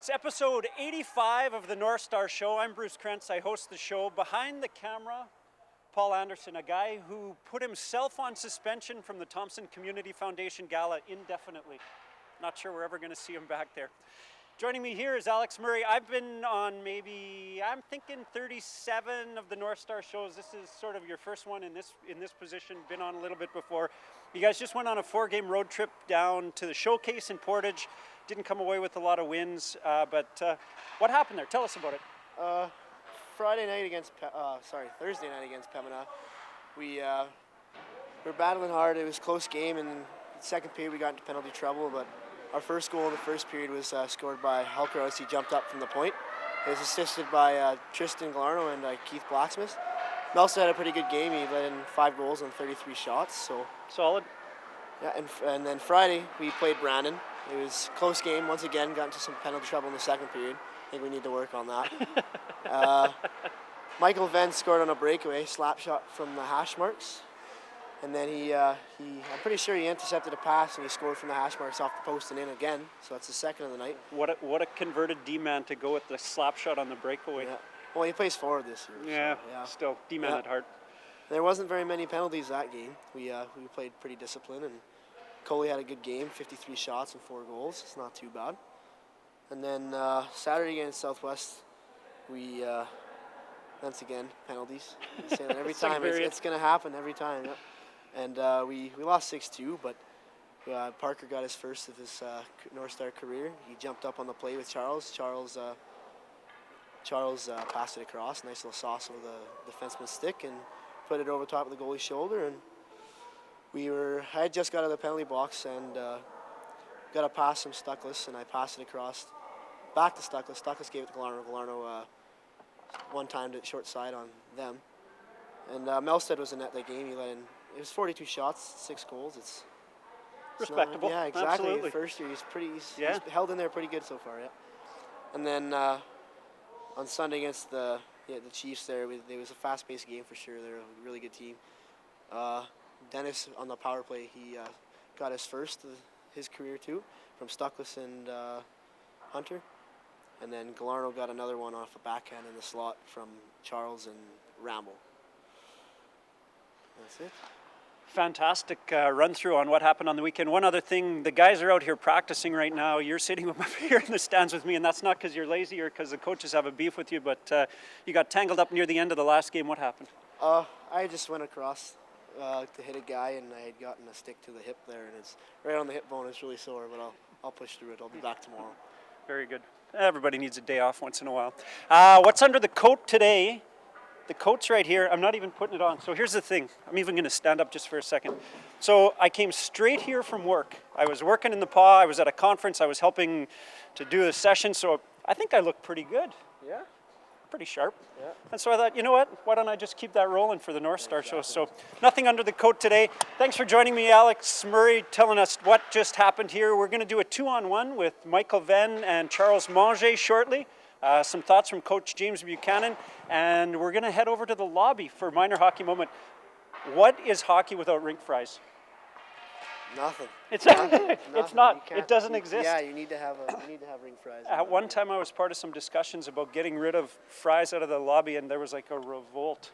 It's episode 85 of the Northstars Show. I'm Bruce Krentz. I host the show. Behind the camera, Paul Anderson, a guy who put himself on suspension from the Thompson Community Foundation Gala indefinitely. Not sure we're ever going to see him back there. Joining me here is Alex Murray. I've been on I'm thinking 37 of the Northstars shows. This is sort of your first one in this position. Been on a little bit before. You guys just went on a 4-game road trip down to the showcase in Portage. Didn't come away with a lot of wins, but what happened there? Tell us about it. Thursday night against Pembina, we were battling hard. It was a close game, and the second period we got into penalty trouble, but our first goal in the first period was scored by Hulker as he jumped up from the point. It was assisted by Tristan Glarno and Keith Blacksmith. Melsa had a pretty good game. He let in 5 goals on 33 shots. So solid. Yeah, and then Friday we played Brandon. It was a close game. Once again, got into some penalty trouble in the second period. I think we need to work on that. Micheal Venne scored on a breakaway slap shot from the hash marks. And then I'm pretty sure he intercepted a pass and he scored from the hash marks off the post and in again. So that's the second of the night. What a converted D-man to go with the slap shot on the breakaway. Yeah. Well, he plays forward this year. Yeah, so, yeah. Still D-man at heart. There wasn't very many penalties that game. We played pretty disciplined, and Coley had a good game, 53 shots and 4 goals. It's not too bad. And then Saturday against Southwest, we once again penalties. Every time it's going to happen every time. Yep. And we lost 6-2, but Parker got his first of his Northstar career. He jumped up on the play with Charles. Charles passed it across, nice little sauce over the defenseman's stick, and put it over top of the goalie's shoulder. And I had just got out of the penalty box and got a pass from Stuckless, and I passed it across back to Stuckless. Stuckless gave it to Glarno. Glarno one-timed it short side on them. And Melstead was in net that game. He let in, it was 42 shots, 6 goals. It's respectable. Yeah, exactly. Absolutely. First year, he's held in there pretty good so far, yeah. And then on Sunday against the Chiefs there, it was a fast-paced game for sure. They're a really good team. Dennis on the power play, he got his first of his career too, from Stuckless and Hunter. And then Glarno got another one off a backhand in the slot from Charles and Ramble. That's it. Fantastic run-through on what happened on the weekend. One other thing, the guys are out here practicing right now. You're sitting up here in the stands with me, and that's not because you're lazy or because the coaches have a beef with you, but you got tangled up near the end of the last game. What happened? I just went across to hit a guy, and I had gotten a stick to the hip there, and it's right on the hip bone. It's really sore, but I'll push through it. I'll be back tomorrow. Very good. Everybody needs a day off once in a while. What's under the coat today? The coat's right here. I'm not even putting it on. So here's the thing. I'm even going to stand up just for a second. So I came straight here from work. I was working in the PA. I was at a conference. I was helping to do a session. So I think I look pretty good. Yeah. Pretty sharp. Yeah. And so I thought, you know what? Why don't I just keep that rolling for the Northstar Show? So nothing under the coat today. Thanks for joining me, Alex Murray, telling us what just happened here. We're going to do a 2-on-1 with Micheal Venne and Charles Monger shortly. Some thoughts from Coach James Buchanan, and we're going to head over to the lobby for Minor Hockey Moment. What is hockey without rink fries? Nothing. It's Nothing. it's not. It doesn't exist. Yeah, you need to have rink fries. At one time, I was part of some discussions about getting rid of fries out of the lobby, and there was like a revolt.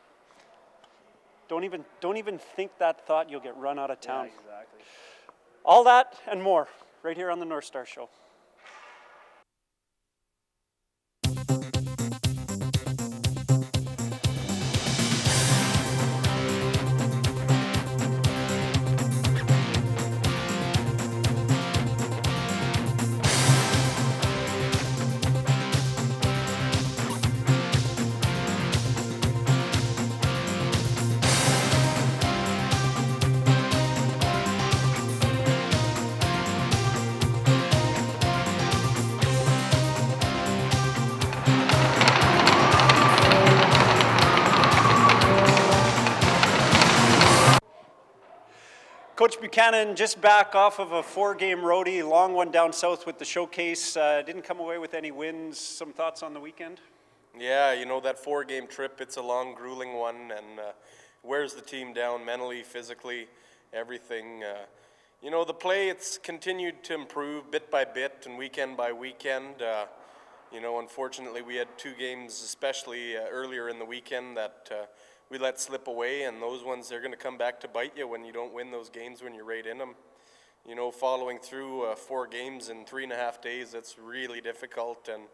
Don't even think that thought. You'll get run out of town. Yeah, exactly. All that and more right here on the Northstar Show. Coach Buchanan just back off of a 4-game roadie, long one down south with the showcase. Didn't come away with any wins. Some thoughts on the weekend? Yeah, you know, that 4-game trip, it's a long, grueling one, and wears the team down mentally, physically, everything. You know, the play, it's continued to improve bit by bit and weekend by weekend. Unfortunately, we had 2 games, especially earlier in the weekend, that we let slip away, and those ones, they're going to come back to bite you when you don't win those games when you're right in them. Following through 4 games in 3.5 days, that's really difficult, and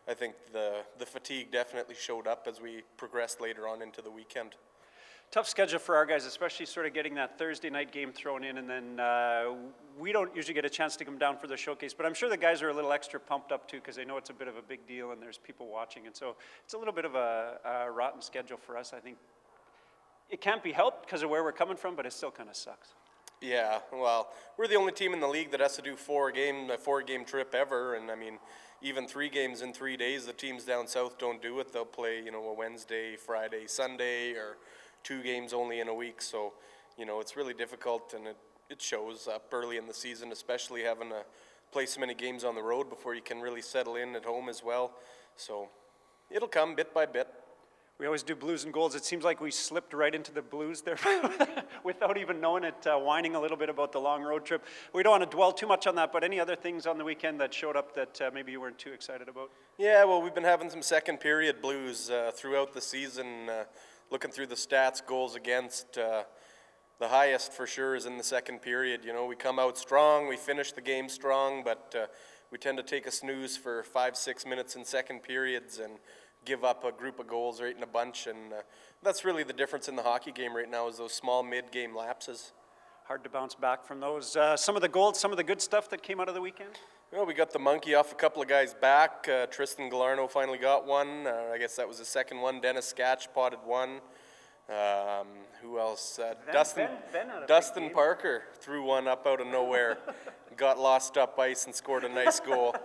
I think the fatigue definitely showed up as we progressed later on into the weekend. Tough schedule for our guys, especially sort of getting that Thursday night game thrown in, and then we don't usually get a chance to come down for the showcase, but I'm sure the guys are a little extra pumped up too, because they know it's a bit of a big deal and there's people watching, and so it's a little bit of a rotten schedule for us. I think it can't be helped because of where we're coming from, but it still kind of sucks. Yeah, well, we're the only team in the league that has to do a 4-game trip ever, and I mean, even 3 games in 3 days, the teams down south don't do it. They'll play, a Wednesday, Friday, Sunday, or 2 games only in a week, so it's really difficult, and it shows up early in the season, especially having to play so many games on the road before you can really settle in at home as well. So it'll come bit by bit. We always do blues and golds. It seems like we slipped right into the blues there without even knowing it, whining a little bit about the long road trip. We don't want to dwell too much on that, but any other things on the weekend that showed up that maybe you weren't too excited about? Yeah, well, we've been having some second period blues throughout the season. Looking through the stats, goals against, the highest for sure is in the second period. We come out strong, we finish the game strong, but we tend to take a snooze for 5-6 minutes in second periods and give up a group of goals right in a bunch, and that's really the difference in the hockey game right now, is those small mid-game lapses. Hard to bounce back from those. Some of the goals, some of the good stuff that came out of the weekend? Well, we got the monkey off a couple of guys back. Tristan Galarno finally got one. I guess that was the second one. Dennis Skatch potted one. Who else? Dustin Parker threw one up out of nowhere. Got lost up ice and scored a nice goal.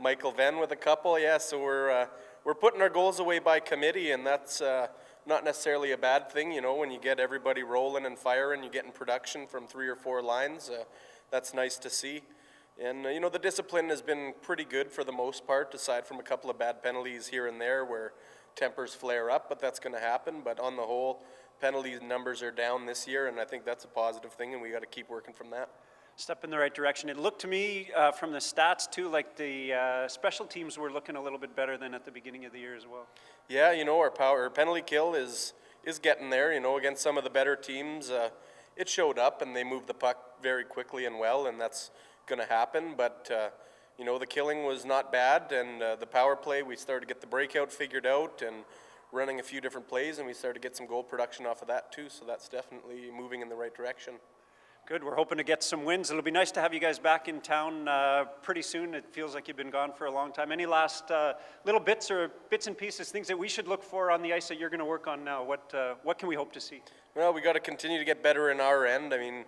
Micheal Venne with a couple. Yeah, so we're putting our goals away by committee, and that's not necessarily a bad thing. When you get everybody rolling and firing, you're getting production from 3 or 4 lines. That's nice to see. And, the discipline has been pretty good for the most part, aside from a couple of bad penalties here and there where tempers flare up, but that's going to happen. But on the whole, penalty numbers are down this year, and I think that's a positive thing, and we got to keep working from that. Step in the right direction. It looked to me from the stats too like the special teams were looking a little bit better than at the beginning of the year as well. Yeah, our penalty kill is getting there. Against some of the better teams, it showed up and they moved the puck very quickly and well, and that's going to happen. But the killing was not bad, and the power play, we started to get the breakout figured out and running a few different plays, and we started to get some goal production off of that too. So that's definitely moving in the right direction. Good. We're hoping to get some wins. It'll be nice to have you guys back in town pretty soon. It feels like you've been gone for a long time. Any last little bits and pieces, things that we should look for on the ice that you're going to work on now? What can we hope to see? Well, we got to continue to get better in our end. I mean,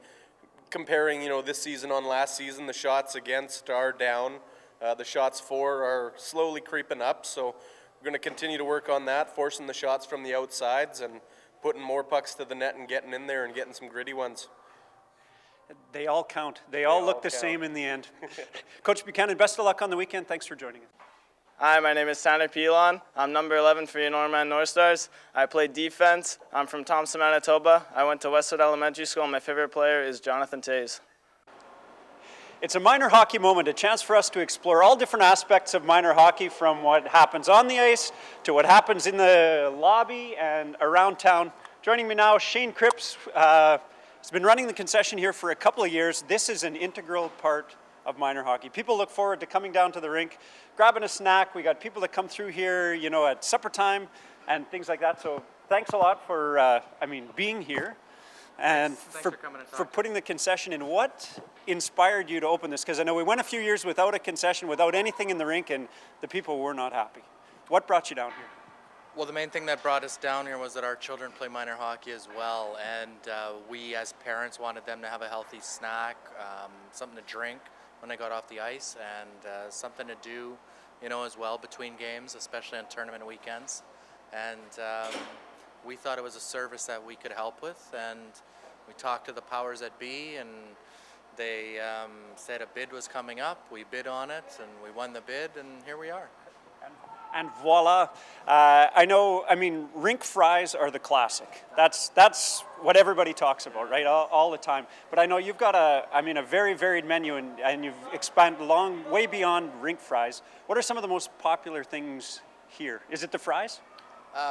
comparing this season on last season, the shots against are down. The shots for are slowly creeping up. So we're going to continue to work on that, forcing the shots from the outsides and putting more pucks to the net and getting in there and getting some gritty ones. They all count. They all look the same in the end. Coach Buchanan, best of luck on the weekend. Thanks for joining us. Hi, my name is Tanner Pilon. I'm number 11 for Norman Northstars. I play defense. I'm from Thompson, Manitoba. I went to Westwood Elementary School, and my favorite player is Jonathan Toews. It's a minor hockey moment, a chance for us to explore all different aspects of minor hockey, from what happens on the ice to what happens in the lobby and around town. Joining me now, Shane Cripps. He's been running the concession here for a couple of years. This is an integral part of minor hockey. People look forward to coming down to the rink, grabbing a snack. We got people that come through here, at supper time and things like that. So thanks a lot for, being here and for putting the concession in. What inspired you to open this? Because I know we went a few years without a concession, without anything in the rink, and the people were not happy. What brought you down here? Well, the main thing that brought us down here was that our children play minor hockey as well, and we as parents wanted them to have a healthy snack, something to drink when they got off the ice, and something to do, as well between games, especially on tournament weekends. And we thought it was a service that we could help with, and we talked to the powers that be, and they said a bid was coming up. We bid on it, and we won the bid, and here we are. And voila. Rink fries are the classic. That's what everybody talks about, right? All the time. But I know you've got a very varied menu, and you've expanded way beyond rink fries. What are some of the most popular things here? Is it the fries?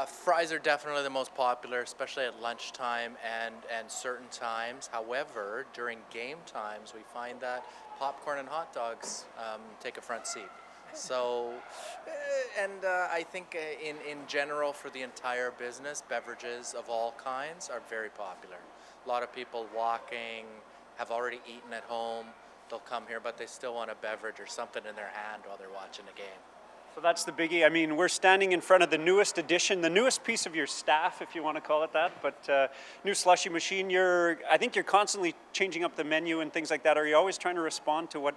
Fries are definitely the most popular, especially at lunchtime and certain times. However, during game times, we find that popcorn and hot dogs take a front seat. So, I think in general for the entire business, beverages of all kinds are very popular. A lot of people walking, have already eaten at home, they'll come here, but they still want a beverage or something in their hand while they're watching a game. So that's the biggie. I mean, we're standing in front of the newest addition, the newest piece of your staff, if you want to call it that, but new slushy machine. I think you're constantly changing up the menu and things like that. Are you always trying to respond to what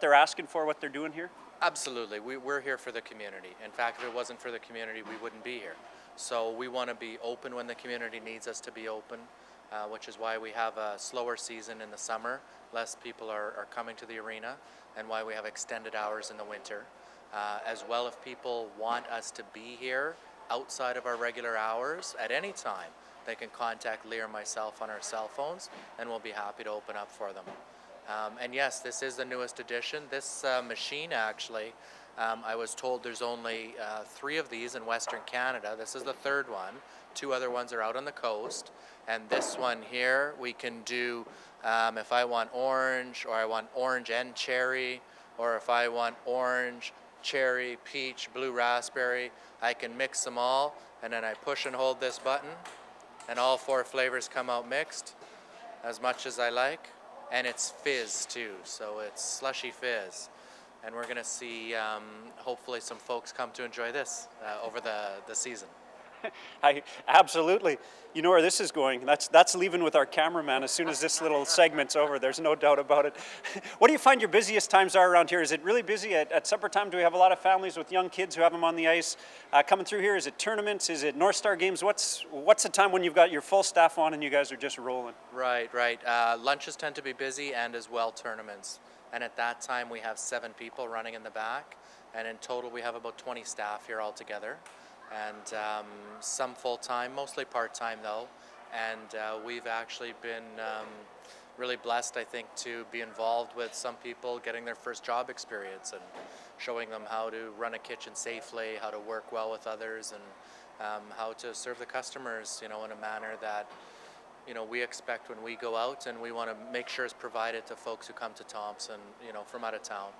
they're asking for, what they're doing here? Absolutely. We're here for the community. In fact, if it wasn't for the community, we wouldn't be here. So we want to be open when the community needs us to be open, which is why we have a slower season in the summer. Less people are coming to the arena, and why we have extended hours in the winter. As well, if people want us to be here outside of our regular hours at any time, they can contact Lee or myself on our cell phones, and we'll be happy to open up for them. And yes, this is the newest addition. This machine, actually, I was told there's only 3 of these in Western Canada. This is the 3rd one. 2 other ones are out on the coast. And this one here, we can do, if I want orange, or I want orange and cherry, or if I want orange, cherry, peach, blue raspberry, I can mix them all, and then I push and hold this button, and all 4 flavors come out mixed as much as I like. And it's fizz too, so it's slushy fizz. And we're gonna see hopefully some folks come to enjoy this over the season. Absolutely. You know where this is going. That's leaving with our cameraman as soon as this little segment's over. There's no doubt about it. What do you find your busiest times are around here? Is it really busy at supper time? Do we have a lot of families with young kids who have them on the ice coming through here? Is it tournaments? Is it North Star games? What's the time when you've got your full staff on and you guys are just rolling? Right. Lunches tend to be busy, and as well tournaments. And at that time we have 7 people running in the back, and in total we have about 20 staff here altogether. And some full-time, mostly part-time though. And we've actually been really blessed, I think, to be involved with some people getting their first job experience and showing them how to run a kitchen safely, how to work well with others, and how to serve the customers, in a manner that, we expect when we go out, and we want to make sure it's provided to folks who come to Thompson, from out of town,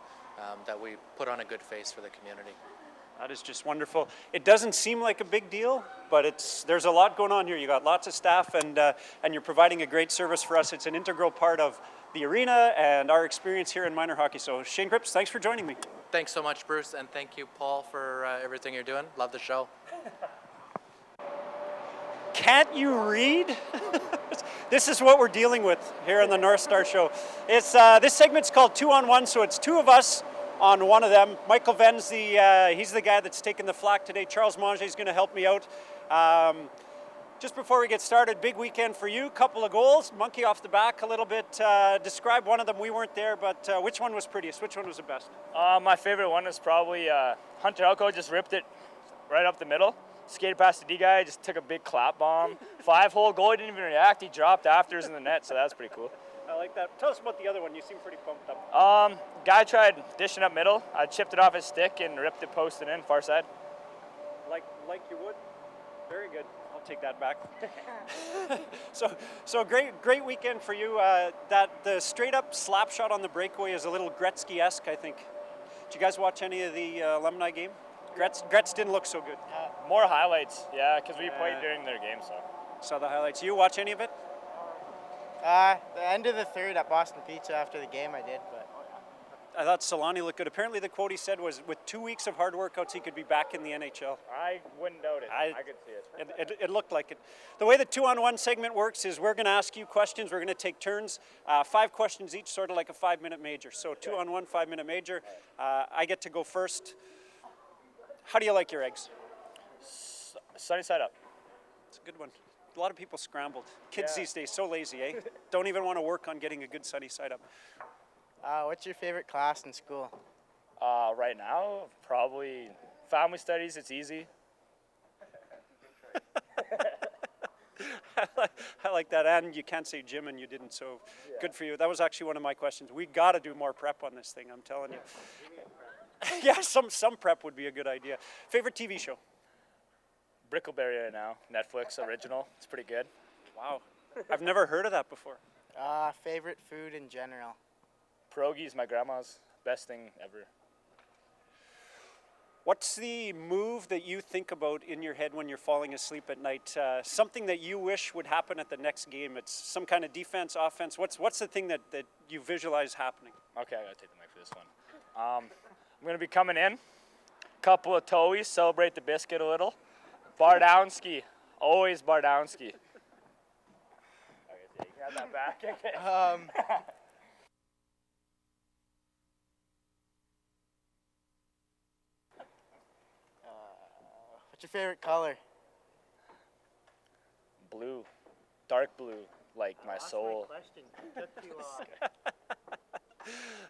that we put on a good face for the community. That is just wonderful. It doesn't seem like a big deal, but there's a lot going on here. You got lots of staff, and you're providing a great service for us. It's an integral part of the arena and our experience here in minor hockey. So Shane Cripps, thanks for joining me. Thanks so much, Bruce, and thank you, Paul, for everything you're doing. Love the show. Can't you read? This is what we're dealing with here on the Northstars Show. It's this segment's called 2-on-1, so it's 2 of us on one of them. Micheal Venne's he's the guy that's taking the flak today. Charles Monger is going to help me out. Just before we get started, big weekend for you. Couple of goals, monkey off the back a little bit. Describe one of them. We weren't there, but which one was prettiest? Which one was the best? My favorite one is probably Hunter Elko just ripped it right up the middle. Skated past the D guy, just took a big clap bomb. 5-hole goal, he didn't even react. He dropped after, in the net, so that's pretty cool. I like that. Tell us about the other one. You seem pretty pumped up. Guy tried dishing up middle. I chipped it off his stick and ripped it posted in, far side. Like you would? Very good. I'll take that back. So great weekend for you. The straight up slap shot on the breakaway is a little Gretzky-esque, I think. Did you guys watch any of the alumni game? Gretz didn't look so good. More highlights, yeah, because we played during their game, so. Saw the highlights. You watch any of it? The end of the 3rd at Boston Pizza after the game I did, but. I thought Solani looked good. Apparently the quote he said was with 2 weeks of hard workouts, he could be back in the NHL. I wouldn't doubt it. I could see it. It looked like it. The way the 2-on-1 segment works is we're going to ask you questions. We're going to take turns, 5 questions each, sort of like a 5-minute major. So 2-on-1, 5-minute major. I get to go first. How do you like your eggs? Sunny side up. It's a good one. A lot of people scrambled. Kids these days, so lazy, eh? Don't even want to work on getting a good sunny side up. What's your favorite class in school? Right now, probably family studies. It's easy. I like that. And you can't say gym and you didn't, so good for you. That was actually one of my questions. We got to do more prep on this thing, I'm telling you. Yeah, some prep would be a good idea. Favorite TV show? Brickleberry right now, Netflix original. It's pretty good. Wow. I've never heard of that before. Favorite food in general? Pierogies, my grandma's best thing ever. What's the move that you think about in your head when you're falling asleep at night? Something that you wish would happen at the next game. It's some kind of defense, offense. What's the thing that you visualize happening? Okay, I gotta take the mic for this one. I'm gonna be coming in. Couple of towies, celebrate the biscuit a little. Bardowski, always Bardowski. Okay, so you can have that back. What's your favorite color? Blue, dark blue, like my soul.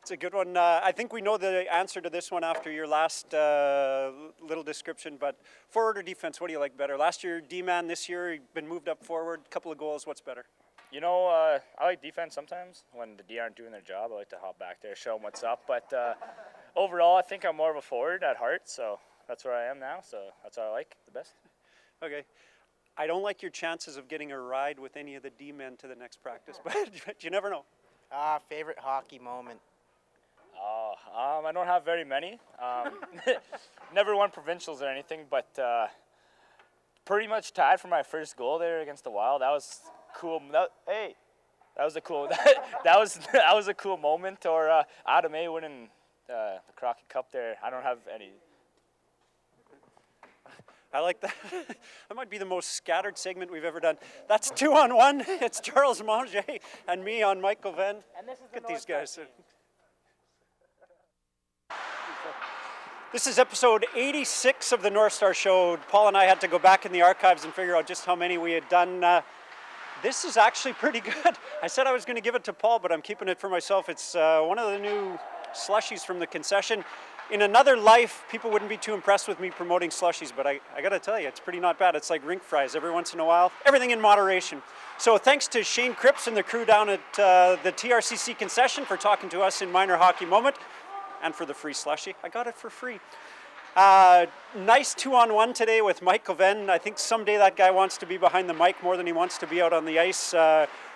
It's a good one. I think we know the answer to this one after your last little description, but forward or defense, what do you like better? Last year, D-man, this year, you've been moved up forward, couple of goals, what's better? You know, I like defense sometimes. When the D aren't doing their job, I like to hop back there, show them what's up. But overall, I think I'm more of a forward at heart, so that's where I am now. So that's what I like the best. Okay. I don't like your chances of getting a ride with any of the D-men to the next practice, but you never know. Favorite hockey moment? I don't have very many. Never won provincials or anything, but pretty much tied for my first goal there against the Wild. That was cool. That was a cool. that was a cool moment. Or Adam A winning the Crockett Cup there. I don't have any. I like that. That might be the most scattered segment we've ever done. That's 2-on-1. It's Charles Monger and me on Micheal Venne. And this is Look at these guys. This is episode 86 of the Northstars Show. Paul and I had to go back in the archives and figure out just how many we had done. This is actually pretty good. I said I was going to give it to Paul, but I'm keeping it for myself. It's one of the new slushies from the concession. In another life, people wouldn't be too impressed with me promoting slushies, but I got to tell you, it's pretty not bad. It's like rink fries every once in a while. Everything in moderation. So thanks to Shane Cripps and the crew down at the TRCC Concession for talking to us in Minor Hockey Moment, and for the free slushie. I got it for free. Nice 2-on-1 today with Micheal Venne. I think someday that guy wants to be behind the mic more than he wants to be out on the ice.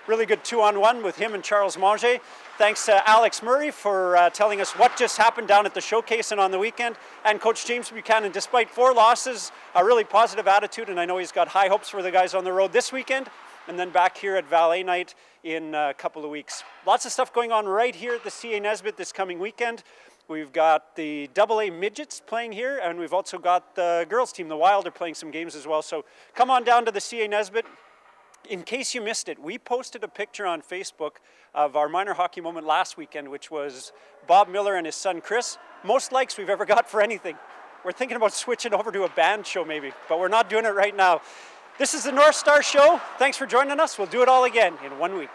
Really good 2-on-1 with him and Charles Monger. Thanks to Alex Murray for telling us what just happened down at the showcase and on the weekend. And Coach James Buchanan, despite 4 losses, a really positive attitude, and I know he's got high hopes for the guys on the road this weekend, and then back here at Valet Night in a couple of weeks. Lots of stuff going on right here at the CA Nesbitt this coming weekend. We've got the AA Midgets playing here, and we've also got the girls team, the Wild, are playing some games as well. So come on down to the CA Nesbitt. In case you missed it, we posted a picture on Facebook of our Minor Hockey Moment last weekend, which was Bob Miller and his son Chris. Most likes we've ever got for anything. We're thinking about switching over to a band show maybe, but we're not doing it right now. This is the Northstars Show. Thanks for joining us. We'll do it all again in 1 week.